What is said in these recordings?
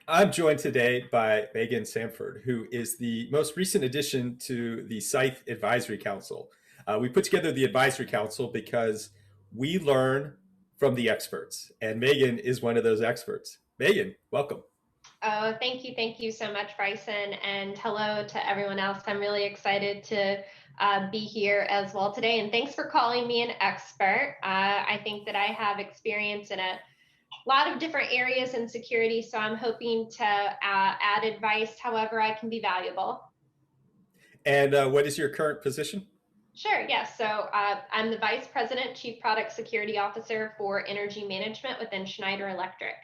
I'm joined today by Megan Samford, who is the most recent addition to the SCYTHE Advisory Council. We put together the Advisory Council because we learn from the experts, and Megan is one of those experts. Megan, welcome. Oh, thank you so much, Bryson, and hello to everyone else. I'm really excited to be here as well today, and thanks for calling me an expert. I think that I have experience in a lot of different areas in security, so I'm hoping to add advice however I can be valuable. And what is your current position? Sure, yes. So I'm the Vice President, Chief Product Security Officer for Energy Management within Schneider Electric.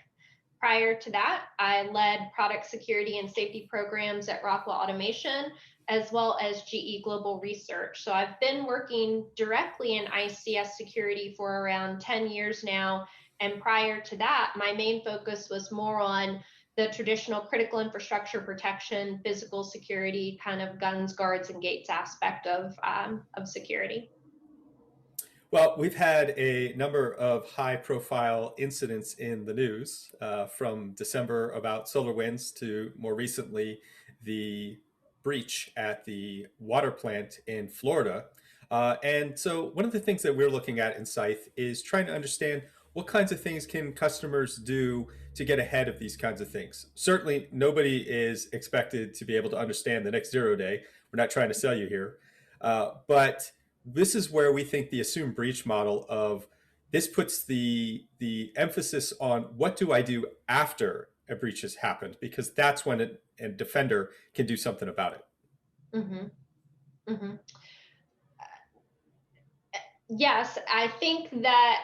Prior to that, I led product security and safety programs at Rockwell Automation, as well as GE Global Research. So I've been working directly in ICS security for around 10 years now. And prior to that, my main focus was more on the traditional critical infrastructure protection, physical security, kind of guns, guards, and gates aspect of security. Well, we've had a number of high profile incidents in the news from December about SolarWinds to more recently the breach at the water plant in Florida. And so, one of the things that we're looking at in SCYTHE is trying to understand what kinds of things can customers do to get ahead of these kinds of things. Certainly, nobody is expected to be able to understand the next 0 day. We're not trying to sell you here. But this is where we think the assumed breach model of this puts the emphasis on what do I do after a breach has happened, because that's when a defender can do something about it. Mm-hmm. Mm-hmm. Yes, I think that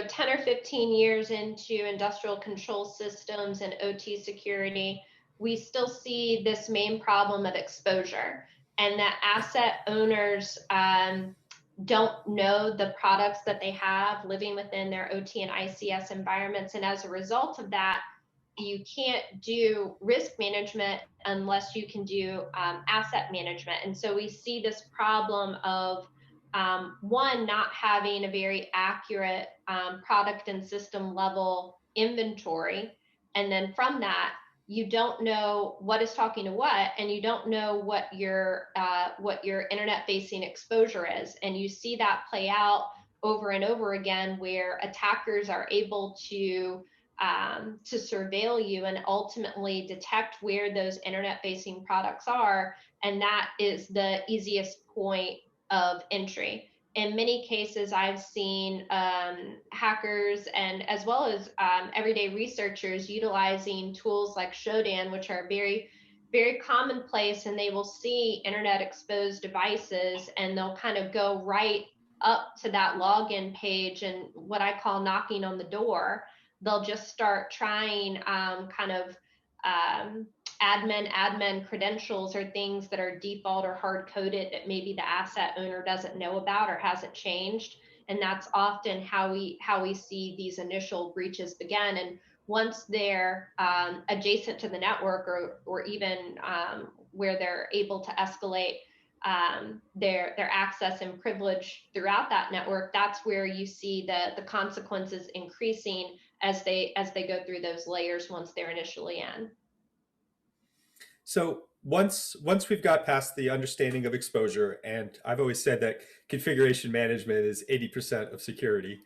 10 or 15 years into industrial control systems and OT security, we still see this main problem of exposure, and that asset owners don't know the products that they have living within their OT and ICS environments, and as a result of that, you can't do risk management unless you can do asset management. And so we see this problem of one, not having a very accurate product and system level inventory. And then from that, you don't know what is talking to what, and you don't know what your internet facing exposure is. And you see that play out over and over again, where attackers are able to surveil you and ultimately detect where those internet facing products are. And that is the easiest point of entry. In many cases, I've seen hackers and as well as everyday researchers utilizing tools like Shodan, which are very, very commonplace, and they will see internet exposed devices and they'll kind of go right up to that login page and what I call knocking on the door. They'll just start trying admin credentials or things that are default or hard coded that maybe the asset owner doesn't know about or hasn't changed. And that's often how we see these initial breaches begin. And once they're adjacent to the network, or even where they're able to escalate their access and privilege throughout that network, that's where you see the consequences increasing as they go through those layers once they're initially in. So once we've got past the understanding of exposure, and I've always said that configuration management is 80% of security.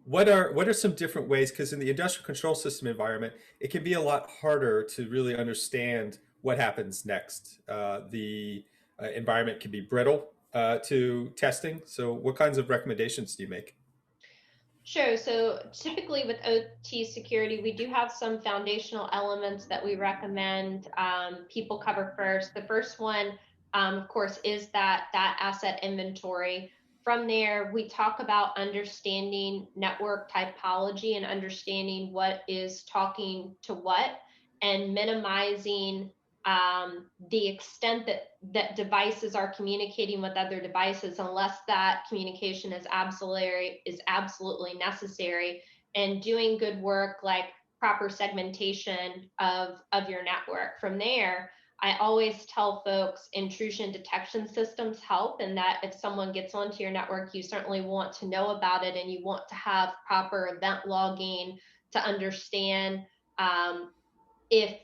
What are some different ways? Because in the industrial control system environment, it can be a lot harder to really understand what happens next. The environment can be brittle to testing. So, what kinds of recommendations do you make? Sure. So typically with OT security, we do have some foundational elements that we recommend people cover first. The first one, of course, is that asset inventory. From there, we talk about understanding network typology and understanding what is talking to what, and minimizing the extent that devices are communicating with other devices, unless that communication is absolutely necessary, and doing good work like proper segmentation of your network. From there, I always tell folks intrusion detection systems help, and that if someone gets onto your network, you certainly want to know about it, and you want to have proper event logging to understand If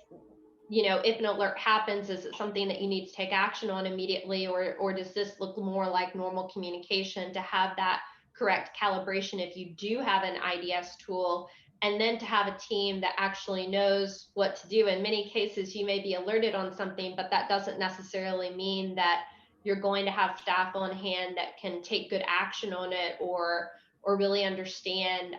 if an alert happens, is it something that you need to take action on immediately, or does this look more like normal communication, to have that correct calibration if you do have an IDS tool, and then to have a team that actually knows what to do. In many cases, you may be alerted on something, but that doesn't necessarily mean that you're going to have staff on hand that can take good action on it, or really understand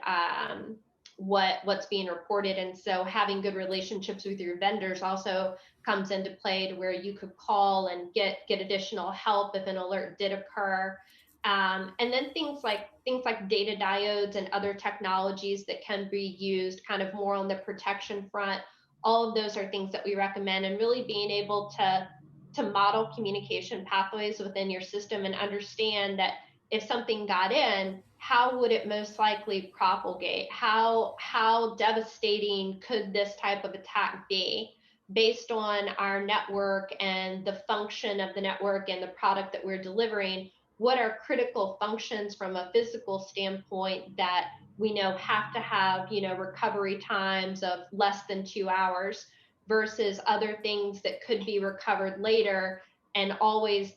what's being reported. And so having good relationships with your vendors also comes into play, to where you could call and get additional help if an alert did occur. And then things like data diodes and other technologies that can be used kind of more on the protection front. All of those are things that we recommend, and really being able to model communication pathways within your system and understand that if something got in, how would it most likely propagate? How devastating could this type of attack be, based on our network and the function of the network and the product that we're delivering? What are critical functions from a physical standpoint that we know have to have, recovery times of less than 2 hours, versus other things that could be recovered later? And always,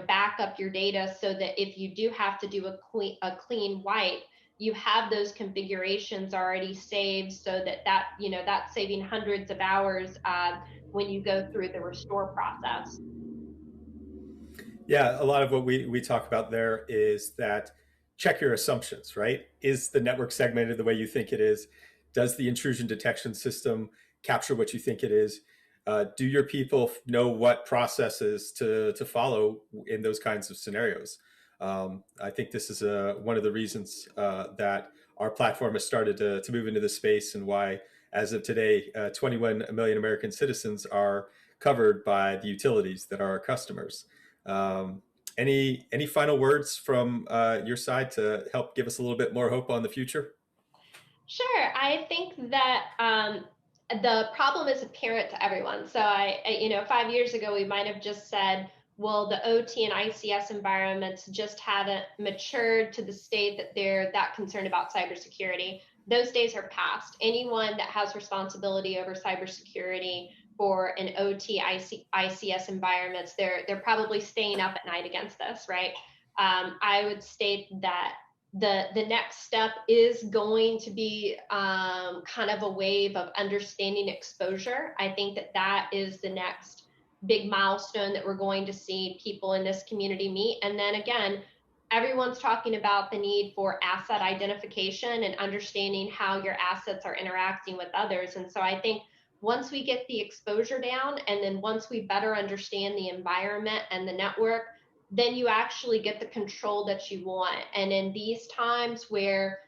back up your data, so that if you do have to do a clean wipe, you have those configurations already saved, so that's saving hundreds of hours when you go through the restore process. Yeah, a lot of what we talk about there is that check your assumptions, right? Is the network segmented the way you think it is? Does the intrusion detection system capture what you think it is? Do your people know what processes to follow in those kinds of scenarios? I think this is one of the reasons that our platform has started to move into this space, and why, as of today, 21 million American citizens are covered by the utilities that are our customers. Any final words from your side to help give us a little bit more hope on the future? Sure. I think that the problem is apparent to everyone. So 5 years ago, we might have just said, well, the OT and ICS environments just haven't matured to the state that they're that concerned about cybersecurity. Those days are past. Anyone that has responsibility over cybersecurity for an OT ICS environments, they're probably staying up at night against this, right? I would state that the next step is going to be kind of a wave of understanding exposure. I think that is the next big milestone that we're going to see people in this community meet. And then again, everyone's talking about the need for asset identification and understanding how your assets are interacting with others. And so I think once we get the exposure down, and then once we better understand the environment and the network, then you actually get the control that you want. And in these times where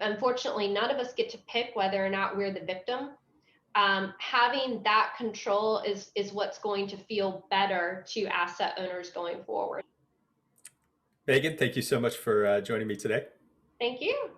unfortunately none of us get to pick whether or not we're the victim, having that control is what's going to feel better to asset owners going forward. Megan, thank you so much for joining me today. Thank you.